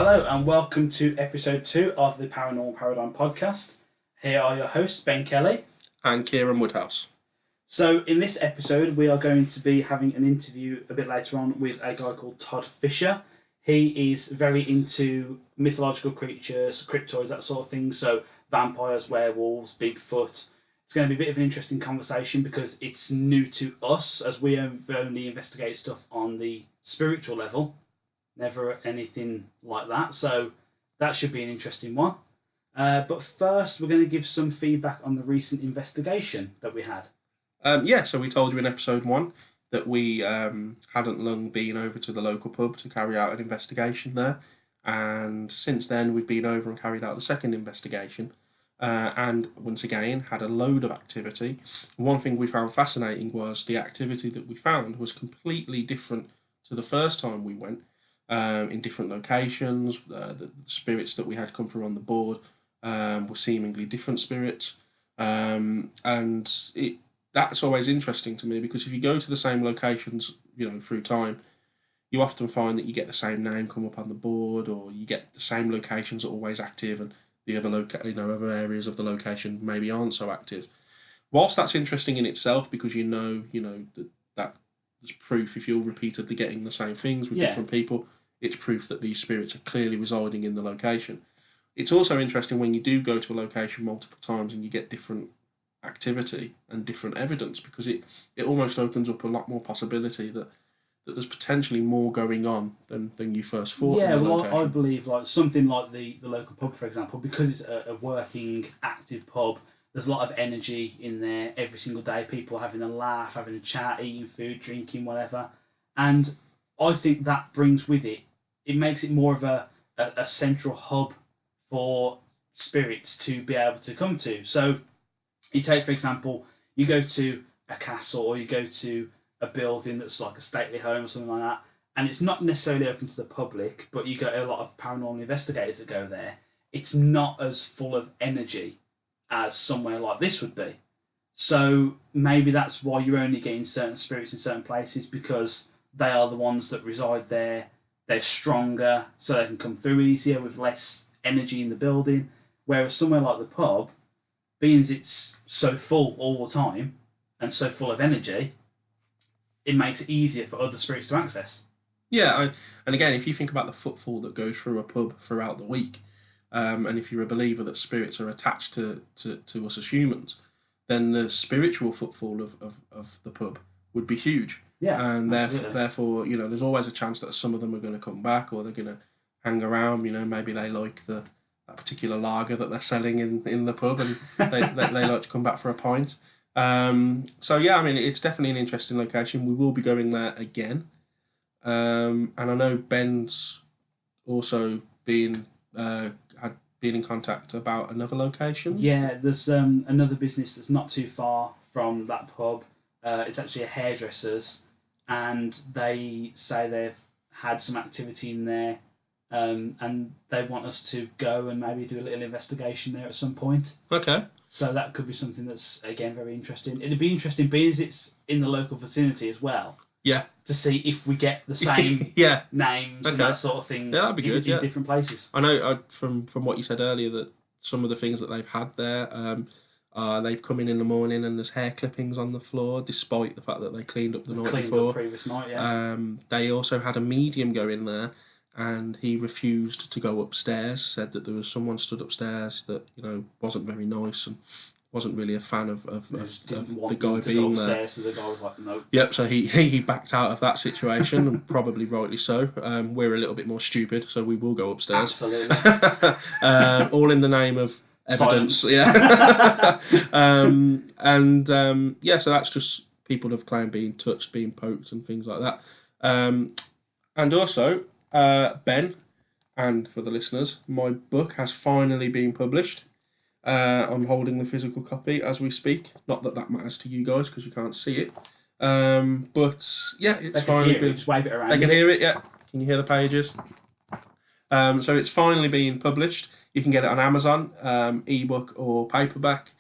Hello and welcome to episode 2 of the Paranormal Paradigm Podcast. Here are your hosts, Ben Kelly and Kieran Woodhouse. So in this episode we are going to be having an interview a bit later on with a guy called Todd Fischer. He is very into mythological creatures, cryptoids, that sort of thing, so vampires, werewolves, Bigfoot. It's going to be a bit of an interesting conversation because it's new to us as we only investigate stuff on the spiritual level. Never anything like that, so that should be an interesting one. But first, we're going to give some feedback on the recent investigation that we had. So we told you in episode 1 that we hadn't long been over to the local pub to carry out an investigation there, and since then we've been over and carried out the second investigation, and once again had a load of activity. One thing we found fascinating was the activity that we found was completely different to the first time we went. In different locations, the spirits that we had come through on the board were seemingly different spirits, and that's always interesting to me because if you go to the same locations, through time, you often find that you get the same name come up on the board, or you get the same locations are always active, and the other other areas of the location maybe aren't so active. Whilst that's interesting in itself because that's proof if you're repeatedly getting the same things with different people. It's proof that these spirits are clearly residing in the location. It's also interesting when you do go to a location multiple times and you get different activity and different evidence because it almost opens up a lot more possibility that there's potentially more going on than you first thought. Yeah, in the well, location. I believe like something like the local pub, for example, because it's a working, active pub, there's a lot of energy in there every single day. People having a laugh, having a chat, eating food, drinking, whatever. And I think that brings with it makes it more of a central hub for spirits to be able to come to. So you take, for example, you go to a castle or you go to a building that's like a stately home or something like that, and it's not necessarily open to the public, but you get a lot of paranormal investigators that go there. It's not as full of energy as somewhere like this would be. So maybe that's why you're only getting certain spirits in certain places, because they are the ones that reside there. They're stronger, so they can come through easier with less energy in the building. Whereas somewhere like the pub, being it's so full all the time and so full of energy, it makes it easier for other spirits to access. Yeah, and again, if you think about the footfall that goes through a pub throughout the week, and if you're a believer that spirits are attached to us as humans, then the spiritual footfall of the pub would be huge. Yeah, and therefore, there's always a chance that some of them are going to come back or they're going to hang around. Maybe they like that particular lager that they're selling in the pub, and they like to come back for a pint. It's definitely an interesting location. We will be going there again, and I know Ben's also been in contact about another location. Yeah, there's another business that's not too far from that pub. It's actually a hairdresser's, and they say they've had some activity in there, and they want us to go and maybe do a little investigation there at some point. Okay. So that could be something that's, again, very interesting. It'd be interesting, being as it's in the local vicinity as well. Yeah. To see if we get the same names and that sort of thing. Yeah, that'd be good. In different places. I know from what you said earlier that some of the things that they've had there, they've come in the morning and there's hair clippings on the floor, despite the fact that they cleaned up the night before. Previous night, yeah. They also had a medium go in there, and he refused to go upstairs. Said that there was someone stood upstairs that wasn't very nice and wasn't really a fan of the guy being there. So the guy was like, no. Yep. So he backed out of that situation, and probably rightly so. We're a little bit more stupid, so we will go upstairs. Absolutely. All in the name of evidence. Science. Yeah. So that's just people have claimed being touched, being poked, and things like that. And also, Ben, and for the listeners, my book has finally been published. I'm holding the physical copy as we speak. Not that matters to you guys because you can't see it. But yeah, it's finally been. Just wave it around. They can hear it. Yeah. Can you hear the pages? So it's finally been published. You can get it on Amazon, ebook or paperback.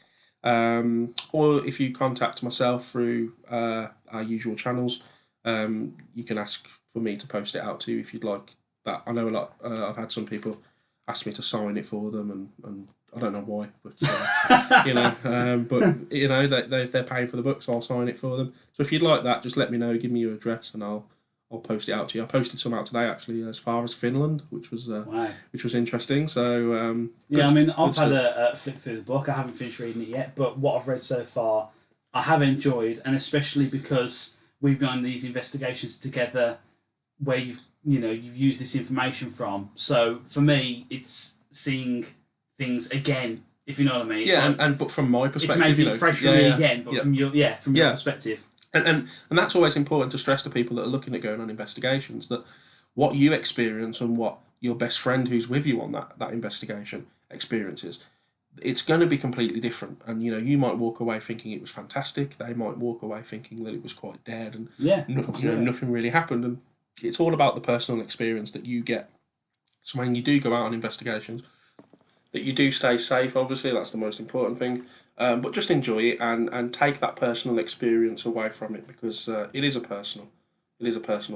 Or if you contact myself through our usual channels, you can ask for me to post it out to you if you'd like that I know a lot. I've had some people ask me to sign it for them, and I don't know why, but they're paying for the book, so I'll sign it for them. So if you'd like that, just let me know. Give me your address, and I'll post it out to you. I posted some out today, actually, as far as Finland, which was interesting. So I've had a flick through the book. I haven't finished reading it yet, but what I've read so far, I have enjoyed, and especially because we've been on these investigations together, where you've used this information from. So for me, it's seeing things again, if you know what I mean. Yeah, but from my perspective, it's making it fresh for me again, but from your perspective. And that's always important to stress to people that are looking at going on investigations, that what you experience and what your best friend who's with you on that investigation experiences, it's going to be completely different. And you might walk away thinking it was fantastic. They might walk away thinking that it was quite dead and nothing really happened. And it's all about the personal experience that you get. So when you do go out on investigations, that you do stay safe. Obviously, that's the most important thing. But just enjoy it and take that personal experience away from it, because it is a personal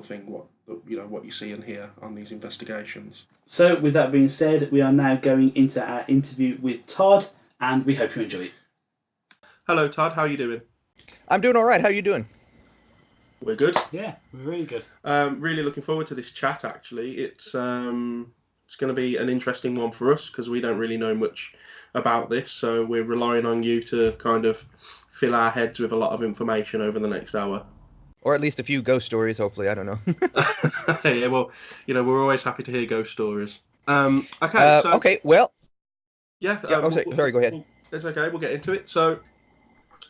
thing. What you see and hear on these investigations. So, with that being said, we are now going into our interview with Todd, and we hope you enjoy it. Hello, Todd. How are you doing? I'm doing all right. How are you doing? We're good. Yeah, we're really good. Really looking forward to this chat. Actually, it's going to be an interesting one for us because we don't really know much about this, so we're relying on you to kind of fill our heads with a lot of information over the next hour. Or at least a few ghost stories, hopefully. I don't know. Yeah, well, we're always happy to hear ghost stories. Okay, well. Yeah. Sorry, go ahead. It's okay, we'll get into it. So,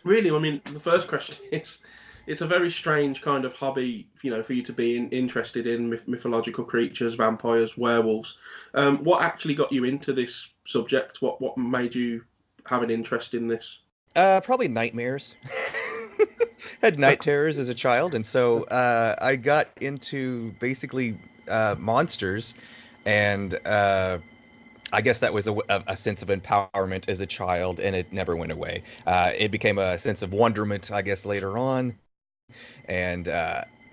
really, the first question is, it's a very strange kind of hobby, for you to be interested in mythological creatures, vampires, werewolves. What actually got you into this subject? What made you have an interest in this? Probably nightmares. Had night terrors as a child, and so I got into basically monsters, and I guess that was a sense of empowerment as a child, and it never went away. It became a sense of wonderment, I guess, later on. And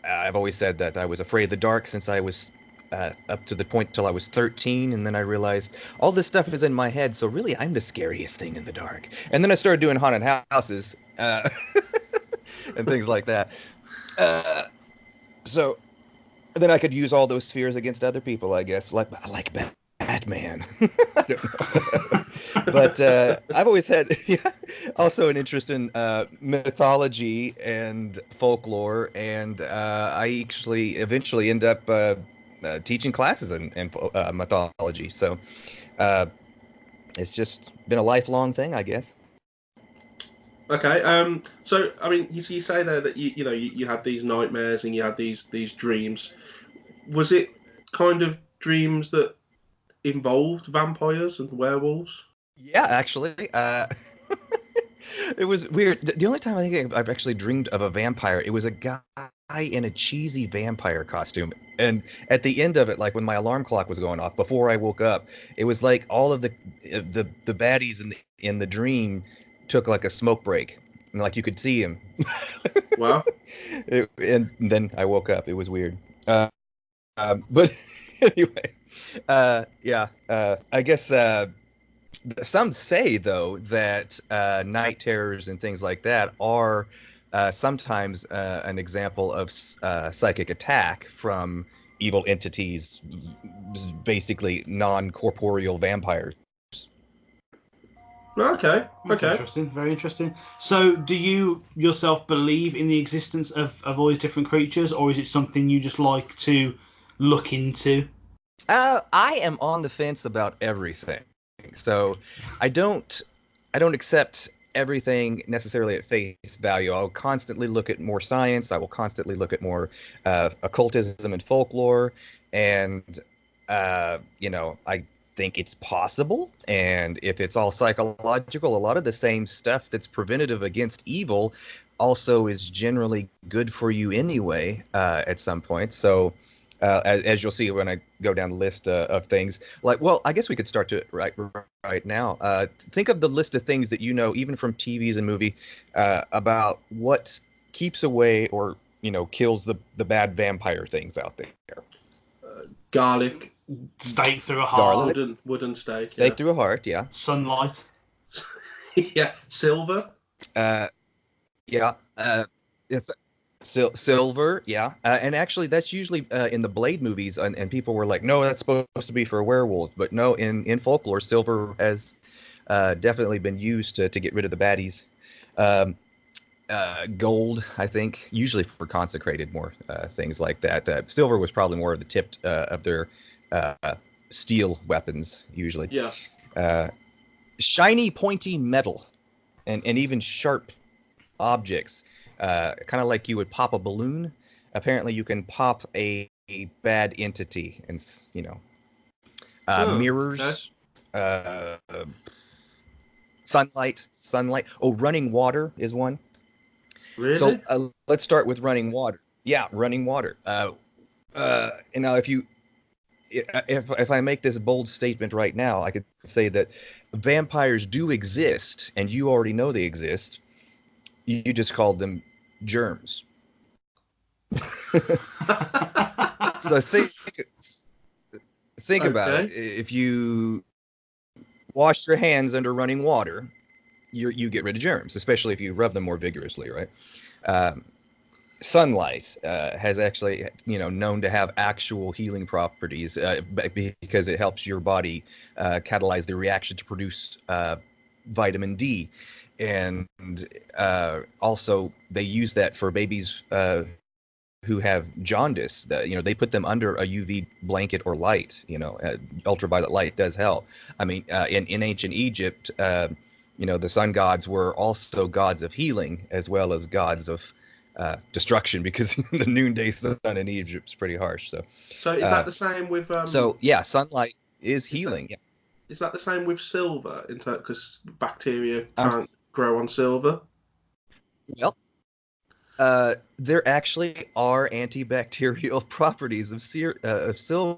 I've always said that I was afraid of the dark since I was up to the point till I was 13, and then I realized all this stuff is in my head, so really I'm the scariest thing in the dark. And then I started doing haunted houses and things like that. So then I could use all those fears against other people, I guess, like Batman. I don't know. But I've always had also an interest in mythology and folklore, and I actually eventually end up teaching classes in mythology. So it's just been a lifelong thing, I guess. Okay. So you say there that you had these nightmares and you had these dreams. Was it kind of dreams that involved vampires and werewolves? Yeah, actually. It was weird. The only time I think I've actually dreamed of a vampire, it was a guy in a cheesy vampire costume. And at the end of it, like when my alarm clock was going off, before I woke up, it was like all of the baddies in the dream took like a smoke break. And like you could see him. Wow. And then I woke up. It was weird. But anyway, I guess some say, though, that night terrors and things like that are sometimes an example of psychic attack from evil entities, basically non-corporeal vampires. Okay. That's interesting. Very interesting. So, do you yourself believe in the existence of all these different creatures, or is it something you just like to look into? I am on the fence about everything. So I don't accept everything necessarily at face value. I'll constantly look at more science. I will constantly look at more occultism and folklore. And, I think it's possible. And if it's all psychological, a lot of the same stuff that's preventative against evil also is generally good for you anyway at some point. So as you'll see when I go down the list of things, I guess we could start to right now. Think of the list of things that even from TVs and movie, about what keeps away or kills the bad vampire things out there. garlic, Stake through a heart. Garlic. wooden stake. Stake through a heart, yeah. Sunlight. Yeah, silver. Yeah. It's silver, yeah. And actually, that's usually in the Blade movies, and people were like, no, that's supposed to be for werewolves. But no, in folklore, silver has definitely been used to get rid of the baddies. Gold, I think, usually for consecrated more things like that. Silver was probably more of the tip of their steel weapons, usually. Yeah. Shiny, pointy metal, and even sharp objects, kind of like you would pop a balloon. Apparently, you can pop a bad entity, and mirrors, sunlight. Oh, running water is one. Really? So let's start with running water. Yeah, running water. And now if I make this bold statement right now, I could say that vampires do exist, and you already know they exist. You just called them germs. So think about it. If you wash your hands under running water, you get rid of germs, especially if you rub them more vigorously, right? Sunlight has actually, known to have actual healing properties because it helps your body catalyze the reaction to produce vitamin D. And also they use that for babies who have jaundice. They put them under a UV blanket or light. Ultraviolet light does help. I mean, in ancient Egypt, the sun gods were also gods of healing as well as gods of destruction, because the noonday sun in Egypt is pretty harsh. So is that the same with? So yeah, sunlight is healing. Is that the same with silver? Because bacteria can't grow on silver. Well, there actually are antibacterial properties of silver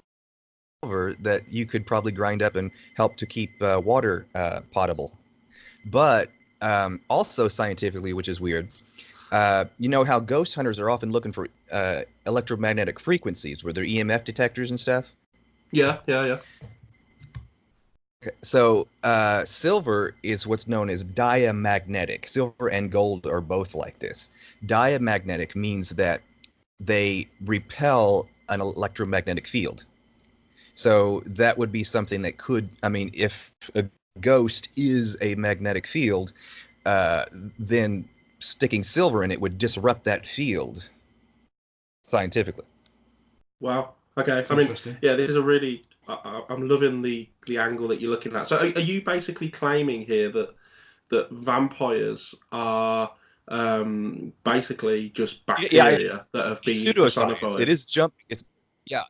that you could probably grind up and help to keep water potable. But also scientifically, which is weird, you know how ghost hunters are often looking for electromagnetic frequencies, where they're EMF detectors and stuff? Yeah. Okay. So silver is what's known as diamagnetic. Silver and gold are both like this. Diamagnetic means that they repel an electromagnetic field. So that would be something that could, if a ghost is a magnetic field, then sticking silver in it would disrupt that field scientifically. Wow. Okay. That's interesting. Yeah, this is a really. I'm loving the angle that you're looking at. So, are you basically claiming here that vampires are basically just bacteria that have been personified? It is jumping. Yeah,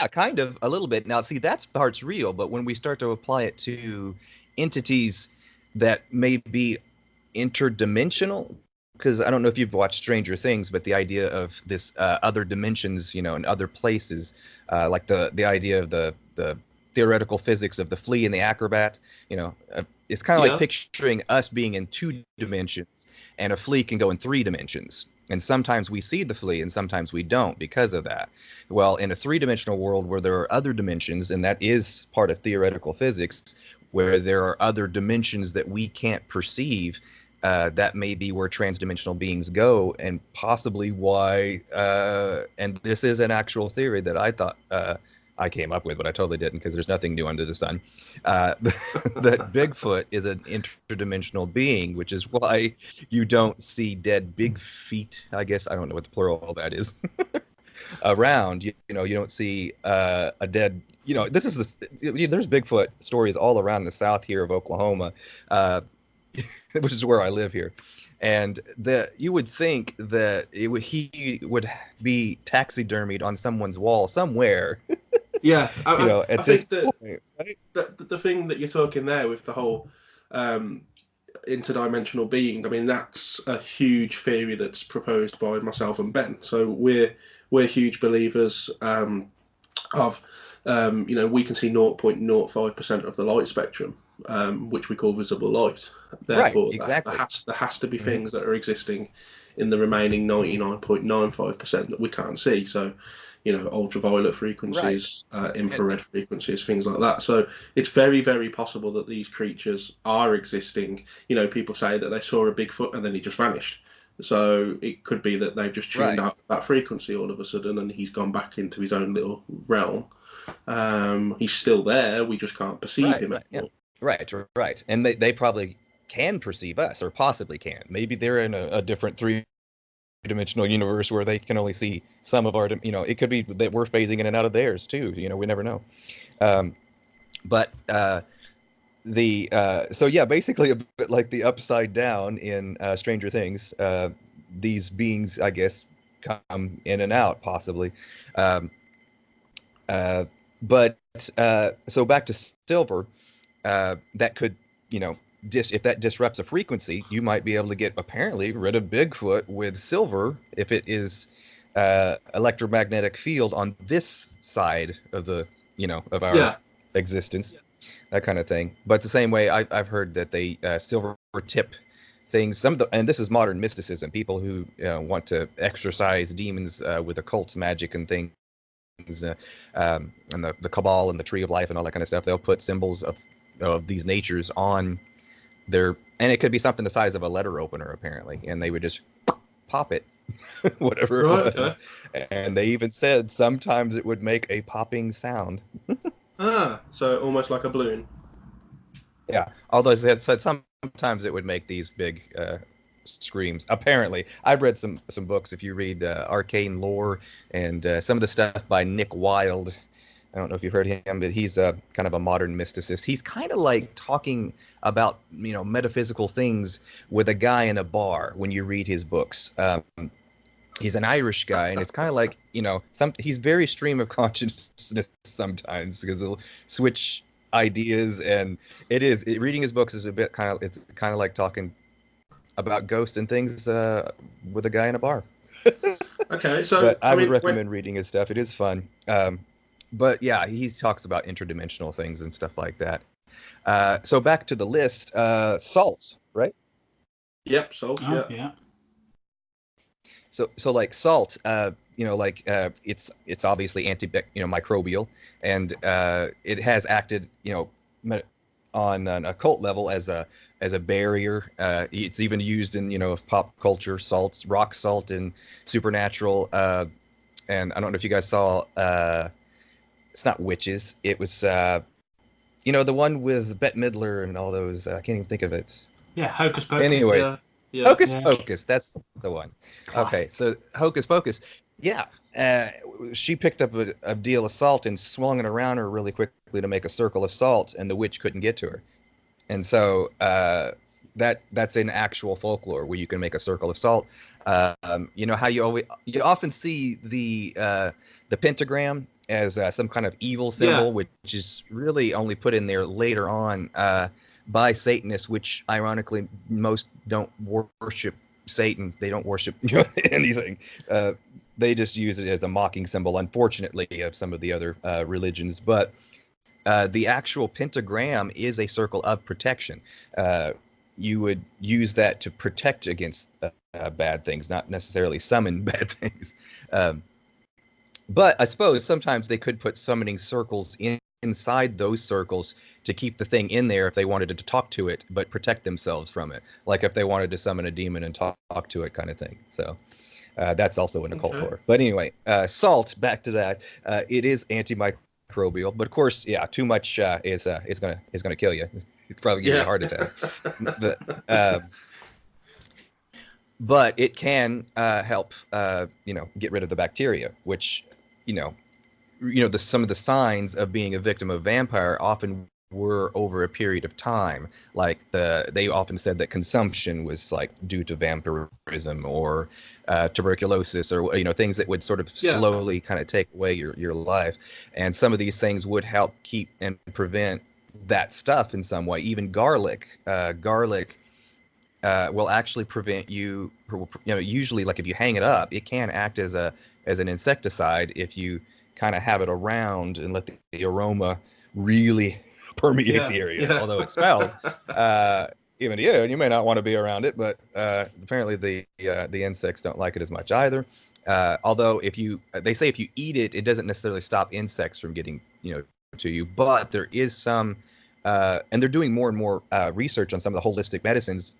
kind of a little bit. Now, see, that part's real, but when we start to apply it to entities that may be interdimensional, because I don't know if you've watched Stranger Things, but the idea of this other dimensions, and other places, like the idea of the theoretical physics of the flea and the acrobat, it's kind of like picturing us being in 2 dimensions, and a flea can go in 3 dimensions. And sometimes we see the flea and sometimes we don't because of that. Well, in a 3-dimensional world where there are other dimensions, and that is part of theoretical physics, where there are other dimensions that we can't perceive, that may be where transdimensional beings go, and possibly why, and this is an actual theory that I thought I came up with, but I totally didn't, because there's nothing new under the sun, that Bigfoot is an interdimensional being, which is why you don't see dead big feet, I guess, I don't know what the plural of that is, around. You don't see a dead, there's Bigfoot stories all around the south here of Oklahoma, which is where I live here. And you would think that he would be taxidermied on someone's wall somewhere. Yeah, I think point, right? The thing that you're talking there with the whole interdimensional being, that's a huge theory that's proposed by myself and Ben. So we're huge believers of we can see 0.05% of the light spectrum, which we call visible light. Therefore, right, exactly. There has to be things that are existing in the remaining 99.95% that we can't see. So, ultraviolet frequencies, infrared frequencies, things like that. So it's very, very possible that these creatures are existing. People say that they saw a Bigfoot and then he just vanished. So it could be that they've just tuned out that frequency all of a sudden and he's gone back into his own little realm. He's still there, we just can't perceive him anymore. Right. And they probably can perceive us, or possibly can. Maybe they're in a different three-dimensional universe where they can only see some of our, it could be that we're phasing in and out of theirs too. We never know. So yeah, basically a bit like the Upside Down in Stranger Things. These beings, I guess, come in and out possibly. But so back to silver, that could, if that disrupts a frequency, you might be able to get apparently rid of Bigfoot with silver if it is electromagnetic field on this side of the, of our existence, that kind of thing. But the same way I've heard that they silver tip things. And this is modern mysticism. People who want to exorcise demons with occult magic and things. And the Cabal and the Tree of Life and all that kind of stuff, they'll put symbols of these natures on their, and it could be something the size of a letter opener apparently, and they would just pop it, whatever it was. And they even said sometimes it would make a popping sound. So almost like a balloon. Yeah, although they said sometimes it would make these big screams. Apparently, I've read some books. If you read Arcane Lore and some of the stuff by Nick Wilde, I don't know if you've heard him, but he's kind of a modern mysticist. He's kind of like talking about metaphysical things with a guy in a bar when you read his books. He's an Irish guy, and it's kind of like he's very stream of consciousness sometimes because he'll switch ideas, and reading his books is it's kind of like talking about ghosts and things with a guy in a bar. Okay, so but I would recommend reading his stuff. It is fun. But yeah, he talks about interdimensional things and stuff like that. So back to the list, salt, right? Yep, salt. Yeah. So like salt, it's obviously microbial, and it has acted, on an occult level as a barrier. It's even used in pop culture, salts, rock salt, and supernatural. And I don't know if you guys saw. It's not Witches. It was the one with Bette Midler and all those. I can't even think of it. Yeah, Hocus Pocus. Anyway. Yeah. Hocus Pocus, that's the one. Classic. Okay, so Hocus Pocus, she picked up a deal of salt and swung it around her really quickly to make a circle of salt, and the witch couldn't get to her. And so that's in actual folklore where you can make a circle of salt. How you often see the pentagram as some kind of evil symbol, which is really only put in there later on by Satanists, which ironically most don't worship Satan. They don't worship anything. They just use it as a mocking symbol, unfortunately, of some of the other religions. But the actual pentagram is a circle of protection. You would use that to protect against bad things, not necessarily summon bad things. But I suppose sometimes they could put summoning circles inside those circles to keep the thing in there if they wanted to talk to it, but protect themselves from it. Like if they wanted to summon a demon and talk to it kind of thing. So that's also in occult lore. But anyway, salt, back to that. It is antimicrobial, but of course, too much is gonna kill you. It's probably give you a heart attack. But it can help, get rid of the bacteria, which, some of the signs of being a victim of vampire often were over a period of time. Like they often said that consumption was like due to vampirism or tuberculosis or things that would sort of slowly kind of take away your life. And some of these things would help keep and prevent that stuff in some way. Even garlic will actually prevent you. Usually, like if you hang it up, it can act as an insecticide if you kind of have it around and let the aroma really permeate the area. Although it smells, even to you, and you may not want to be around it, but apparently the insects don't like it as much either. Although they say if you eat it, it doesn't necessarily stop insects from getting to you, but there is some, and they're doing more and more research on some of the holistic medicines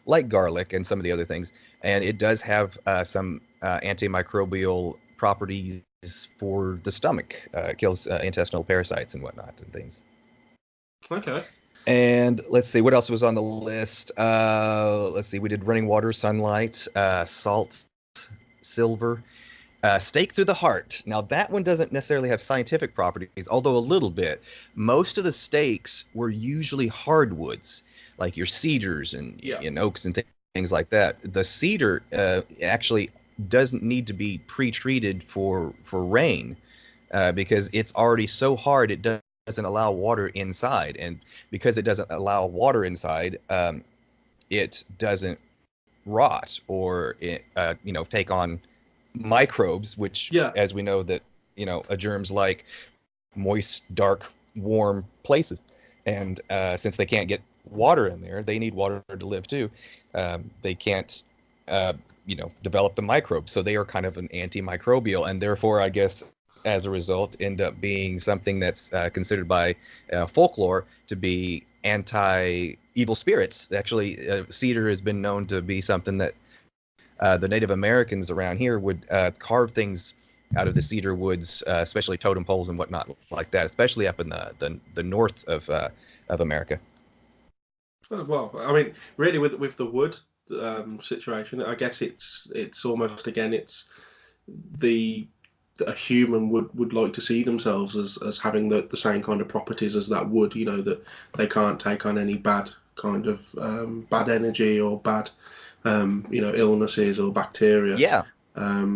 like garlic and some of the other things, and it does have some antimicrobial properties for the stomach. It kills intestinal parasites and whatnot and things. Okay. And let's see, what else was on the list? Let's see, we did running water, sunlight, salt, silver, stake through the heart. Now, that one doesn't necessarily have scientific properties, although a little bit. Most of the stakes were usually hardwoods, like your cedars and oaks and things like that. The cedar actually doesn't need to be pre-treated for rain because it's already so hard it doesn't allow water inside, and because it doesn't allow water inside, it doesn't rot or take on microbes, which as we know that germs like moist, dark, warm places, and since they can't get water in there, they need water to live too. They can't develop the microbes, so they are kind of an antimicrobial, and therefore I guess as a result end up being something that's considered by folklore to be anti-evil spirits. Actually, cedar has been known to be something that the Native Americans around here would carve things out of the cedar woods, especially totem poles and whatnot like that, especially up in the north of America. Well, I mean, really, with the wood situation, I guess it's almost, again, it's a human would like to see themselves as having the same kind of properties as that wood, that they can't take on any bad kind of bad energy or bad illnesses or bacteria. Yeah.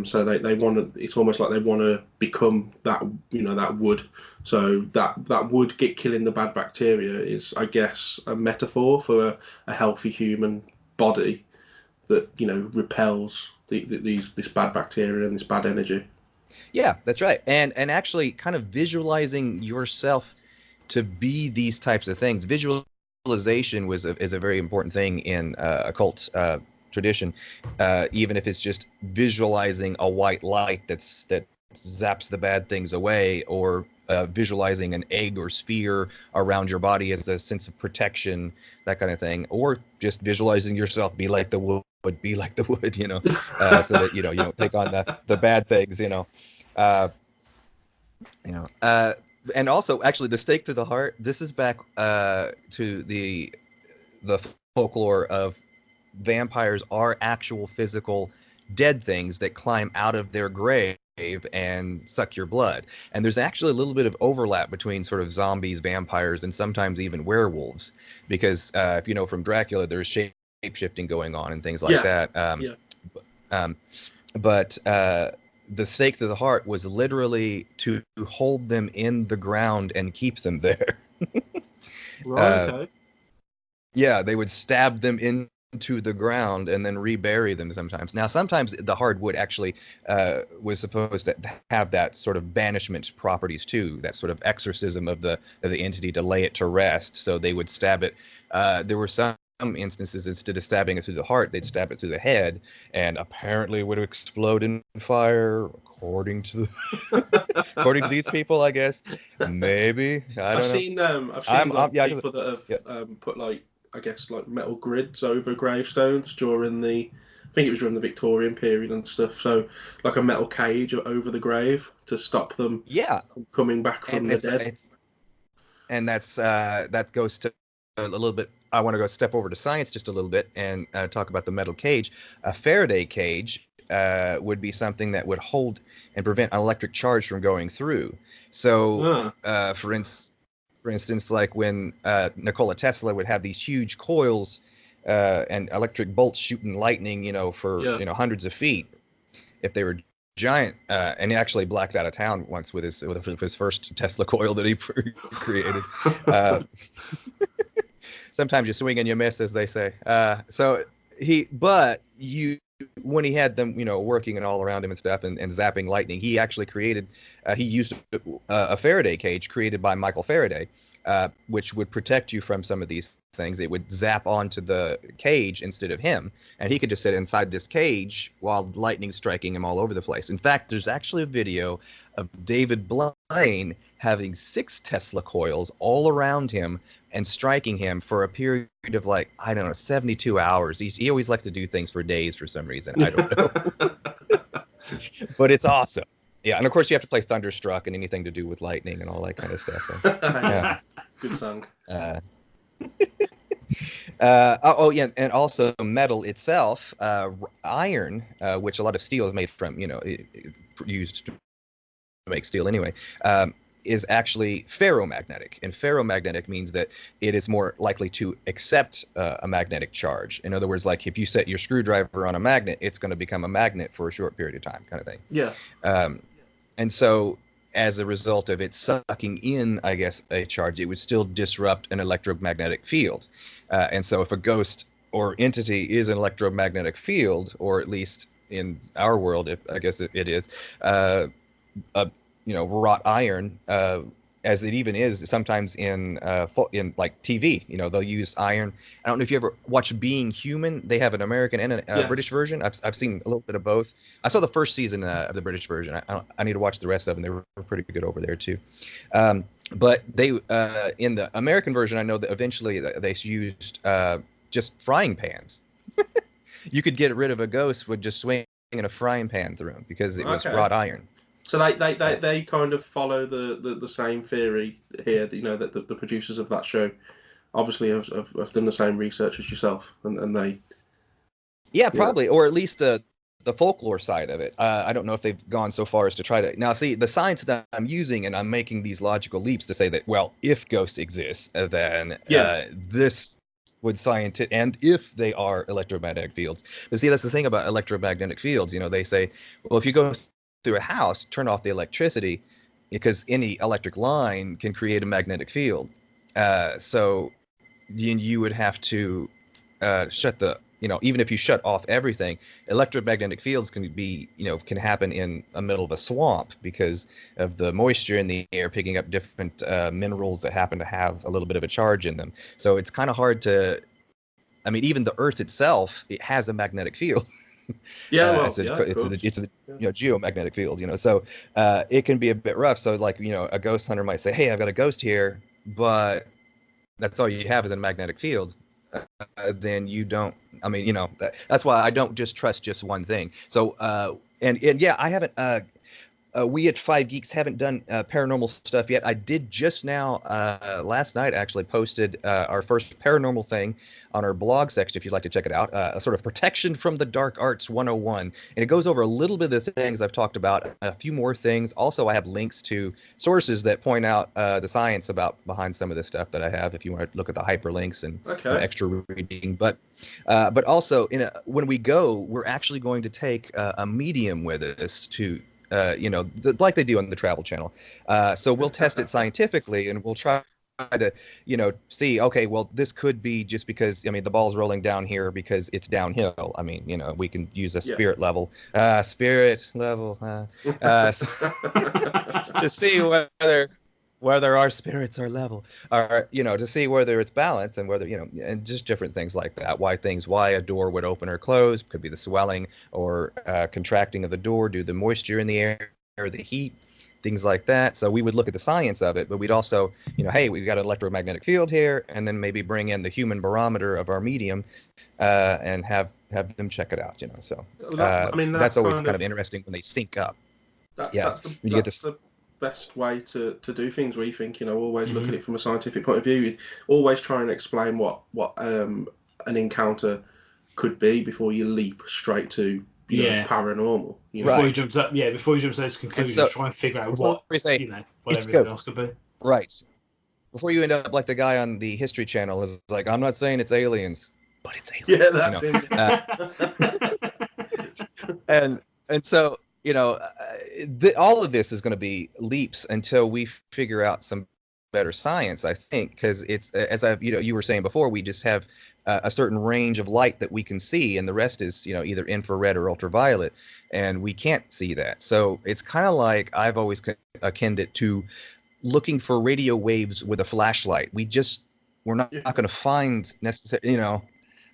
So they want to, it's almost like they want to become that, that wood. So that wood killing the bad bacteria is, I guess, a metaphor for a healthy human body that, repels this bad bacteria and this bad energy. Yeah, that's right. And actually kind of visualizing yourself to be these types of things. Visualization is a very important thing in occult tradition, even if it's just visualizing a white light that zaps the bad things away, or visualizing an egg or sphere around your body as a sense of protection, that kind of thing, or just visualizing yourself be like the wood, so that you don't take on the bad things, and also actually the stake through the heart. This is back to the folklore of vampires are actual physical dead things that climb out of their grave and suck your blood. And there's actually a little bit of overlap between sort of zombies, vampires, and sometimes even werewolves, because if you know from Dracula, there's shape-shifting going on and things like that. But the stake to the heart was literally to hold them in the ground and keep them there. Right, okay. Yeah, they would stab them into the ground and then rebury them sometimes. Now, sometimes the hardwood actually was supposed to have that sort of banishment properties too, that sort of exorcism of the entity to lay it to rest. So they would stab it. There were some instances, instead of stabbing it through the heart, they'd stab it through the head, and apparently it would explode in fire, according to these people, I guess. Maybe, I've seen people that have put I guess metal grids over gravestones during I think it was during the Victorian period and stuff. So like a metal cage over the grave to stop them from coming back from the dead. And that goes to a little bit. I want to go step over to science just a little bit and talk about the metal cage. A Faraday cage would be something that would hold and prevent an electric charge from going through. So, for instance, like when Nikola Tesla would have these huge coils and electric bolts shooting lightning, for hundreds of feet. If they were giant, and he actually blacked out of town once with his first Tesla coil that he created. Sometimes you swing and you miss, as they say. When he had them, working and all around him and stuff and zapping lightning, he actually he used a Faraday cage created by Michael Faraday, which would protect you from some of these things. It would zap onto the cage instead of him, and he could just sit inside this cage while lightning striking him all over the place. In fact, there's actually a video of David Blaine having 6 Tesla coils all around him and striking him for a period of, like, I don't know, 72 hours. He always likes to do things for days for some reason. I don't know. But it's awesome. Yeah, and of course you have to play Thunderstruck and anything to do with lightning and all that kind of stuff. Yeah. Good song. Yeah, and also metal itself, iron, which a lot of steel is made from, used to make steel anyway, is actually ferromagnetic. And ferromagnetic means that it is more likely to accept a magnetic charge. In other words, like if you set your screwdriver on a magnet, it's going to become a magnet for a short period of time, kind of thing. Yeah. And so as a result of it sucking in, I guess, a charge, it would still disrupt an electromagnetic field. And so if a ghost or entity is an electromagnetic field, or at least in our world, I guess it is, wrought iron, as it even is sometimes in like TV, they'll use iron. I don't know if you ever watch Being Human. They have an American and a British version. I've seen a little bit of both. I saw the first season of the British version. I need to watch the rest of them. They were pretty good over there too. But they in the American version, I know that eventually they used just frying pans. You could get rid of a ghost with just swinging a frying pan through them because it was wrought iron. So they kind of follow the same theory here, that the producers of that show obviously have done the same research as yourself, and they... Yeah, probably, or at least the folklore side of it. I don't know if they've gone so far as to try to... Now, see, the science that I'm using, and I'm making these logical leaps to say that, well, if ghosts exist, then this would scientific, and if they are electromagnetic fields. But see, that's the thing about electromagnetic fields. They say, well, if you go through a house, turn off the electricity, because any electric line can create a magnetic field. So you would have to shut the, even if you shut off everything, electromagnetic fields can be, can happen in the middle of a swamp because of the moisture in the air picking up different minerals that happen to have a little bit of a charge in them. So it's kind of hard to, even the Earth itself, it has a magnetic field. It's a geomagnetic field, so it can be a bit rough. So like, a ghost hunter might say, hey, I've got a ghost here, but that's all you have is a magnetic field. Then you don't, that's why I don't just trust just one thing. So, I haven't, we at Five Geeks haven't done paranormal stuff yet. I did just now, last night actually, posted our first paranormal thing on our blog section, if you'd like to check it out, a sort of protection from the dark arts 101. And it goes over a little bit of the things I've talked about, a few more things. Also, I have links to sources that point out the science behind some of the stuff that I have, if you want to look at the hyperlinks and extra reading. But also, when we go, we're actually going to take a medium with us to like they do on the Travel Channel. So we'll test it scientifically, and we'll try to, see, okay, well, this could be just because, the ball's rolling down here because it's downhill. We can use a spirit level. To see whether our spirits are level, or, to see whether it's balanced and whether, and just different things like that. Why a door would open or close, could be the swelling or contracting of the door due to the moisture in the air, or the heat, things like that. So we would look at the science of it, but we'd also, hey, we've got an electromagnetic field here, and then maybe bring in the human barometer of our medium and have them check it out, So that's always kind of interesting when they sync up. That's the best way to do things, we think, always look at it from a scientific point of view. You'd always try and explain what an encounter could be before you leap straight to paranormal. Before you jump to those conclusions, try and figure out what everything else could be. Right. Before you end up like the guy on the History Channel is like, I'm not saying it's aliens, but it's aliens. Yeah, that's and so, all of this is going to be leaps until we figure out some better science, I think, because it's, as you were saying before, we just have a certain range of light that we can see, and the rest is, either infrared or ultraviolet, and we can't see that. So it's kind of like, I've always akined it to looking for radio waves with a flashlight. We're not going to find necessarily,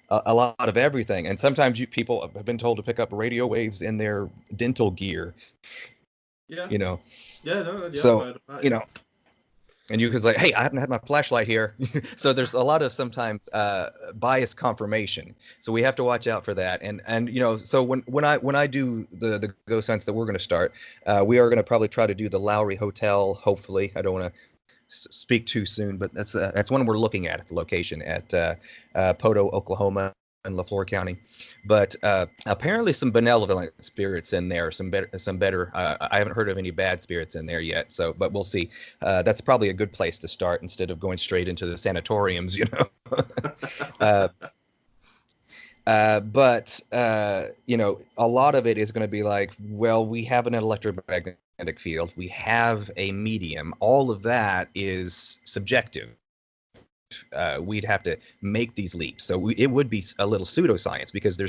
a lot of everything. And sometimes people have been told to pick up radio waves in their dental gear. Yeah. Yeah, so I've heard of that, and you could say, hey, I haven't had my flashlight here. So there's a lot of sometimes biased confirmation. So we have to watch out for that. And so when I do the ghost hunts that we're going to start, we are going to probably try to do the Lowry Hotel. Hopefully, I don't want to speak too soon, but that's one we're looking at the location at Poto, Oklahoma, in LaFleur County. But apparently some benevolent spirits in there, some better. I haven't heard of any bad spirits in there yet. So, but we'll see. That's probably a good place to start instead of going straight into the sanatoriums, But a lot of it is going to be like, well, we have an electromagnetic field, we have a medium. All of that is subjective. We'd have to make these leaps. So it would be a little pseudoscience because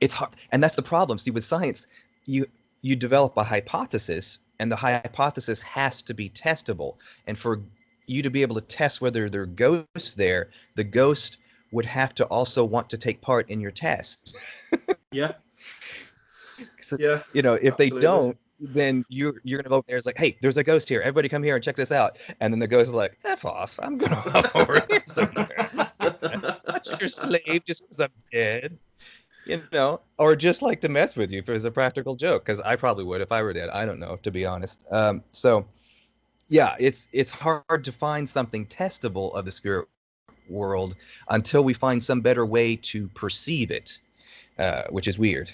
it's hard. And that's the problem. See, with science, you develop a hypothesis, and the hypothesis has to be testable. And for you to be able to test whether there are ghosts there, the ghost would have to also want to take part in your test. Yeah. So, yeah. If absolutely. they don't, then you're going to go over there. It's like, hey, there's a ghost here. Everybody come here and check this out. And then the ghost is like, F off. I'm going to walk over here somewhere. Not your slave just because I'm dead. Or just like to mess with you as a practical joke, because I probably would if I were dead. I don't know, to be honest. So, yeah, it's hard to find something testable of the spirit world until we find some better way to perceive it. Which is weird.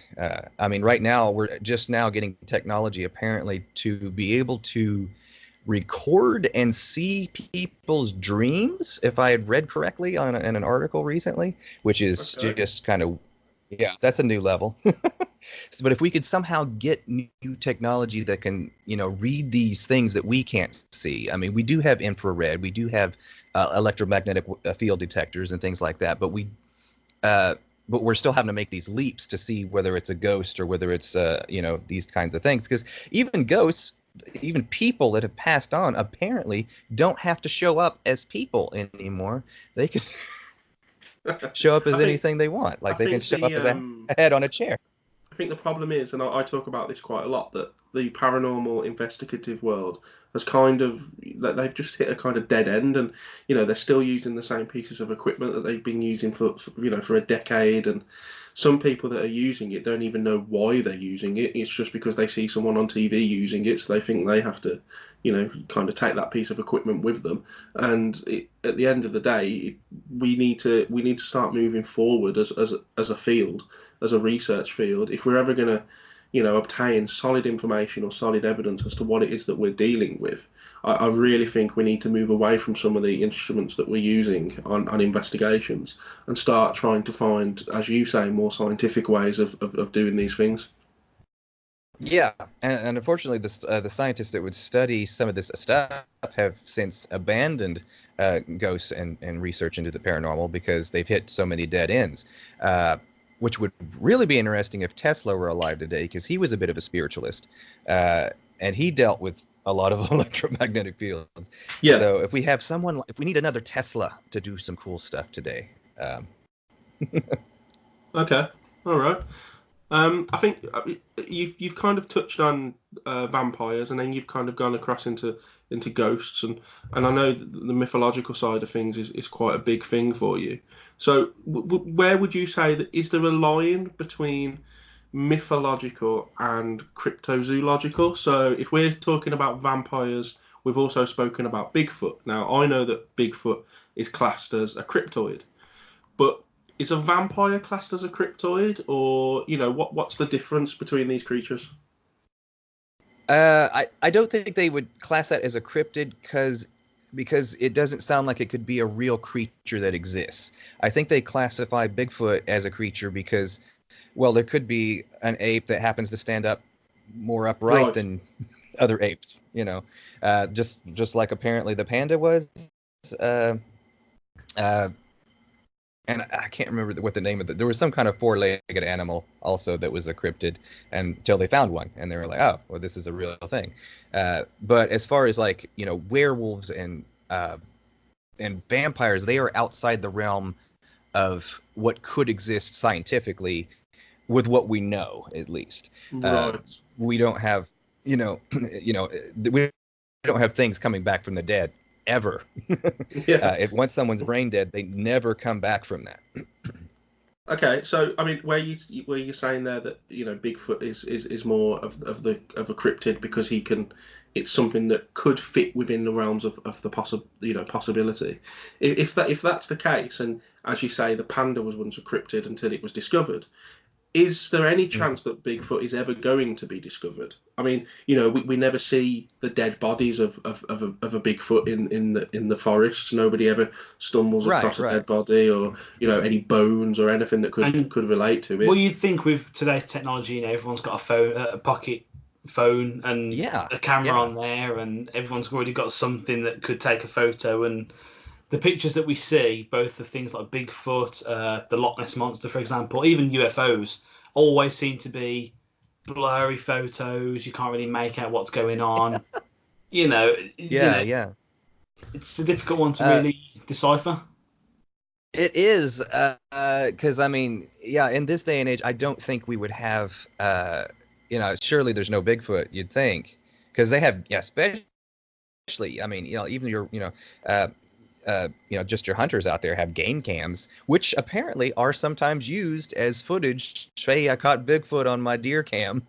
Right now we're just now getting technology apparently to be able to record and see people's dreams, if I had read correctly in an article recently, which is just kind of, that's a new level. But if we could somehow get new technology that can, read these things that we can't see. We do have infrared, we do have electromagnetic field detectors and things like that, but we're still having to make these leaps to see whether it's a ghost or whether it's, these kinds of things. Because even ghosts, even people that have passed on, apparently don't have to show up as people anymore. They can show up as anything they want. Like they can show up as a head on a chair. I think the problem is, and I talk about this quite a lot, that the paranormal investigative world has they've just hit a kind of dead end, and they're still using the same pieces of equipment that they've been using for a decade, and some people that are using it don't even know why they're using it. It's just because they see someone on TV using it, so they think they have to kind of take that piece of equipment with them. And at the end of the day, we need to start moving forward as a field, as a research field, if we're ever going to obtain solid information or solid evidence as to what it is that we're dealing with. I really think we need to move away from some of the instruments that we're using on investigations and start trying to find, as you say, more scientific ways of doing these things. Yeah, and unfortunately, the scientists that would study some of this stuff have since abandoned ghosts and research into the paranormal because they've hit so many dead ends. Which would really be interesting if Tesla were alive today, because he was a bit of a spiritualist, and he dealt with a lot of electromagnetic fields. Yeah. So if we need another Tesla to do some cool stuff today. Okay. All right. I think you've kind of touched on vampires, and then you've kind of gone across into ghosts, and I know the mythological side of things is quite a big thing for you. So where would you say that, is there a line between mythological and cryptozoological? So if we're talking about vampires, we've also spoken about Bigfoot. Now I know that Bigfoot is classed as a cryptoid, but is a vampire classed as a cryptoid, or what's the difference between these creatures? I don't think they would class that as a cryptid because it doesn't sound like it could be a real creature that exists. I think they classify Bigfoot as a creature because, well, there could be an ape that happens to stand up more upright than other apes, just like apparently the panda was. and I can't remember what the name of it. There was some kind of four-legged animal also that was a cryptid until they found one, and they were like, oh, well, this is a real thing. But as far as like, you know, werewolves and vampires, they are outside the realm of what could exist scientifically with what we know, at least. Right. We don't have, we don't have things coming back from the dead ever. If once someone's brain dead, they never come back from that. Okay, so I mean, where you're saying there that, you know, Bigfoot is more of a cryptid because it's something that could fit within the realms of the possibility. If that's the case, and as you say, the panda was once a cryptid until it was discovered, is there any chance that Bigfoot is ever going to be discovered? I mean, you know, we never see the dead bodies of a Bigfoot in the forests. Nobody ever stumbles across a dead body, or, you know, any bones or anything that could relate to it. Well, you'd think with today's technology, you know, everyone's got a phone, a pocket phone, and a camera on there, and everyone's already got something that could take a photo. And the pictures that we see, both of things like Bigfoot, the Loch Ness Monster, for example, even UFOs, always seem to be blurry photos. You can't really make out what's going on. It's a difficult one to really decipher. It is, because I mean, in this day and age, I don't think we would have, surely there's no Bigfoot, you'd think, because they have, especially, I mean, even your, just your hunters out there have game cams, which apparently are sometimes used as footage. Hey, I caught Bigfoot on my deer cam.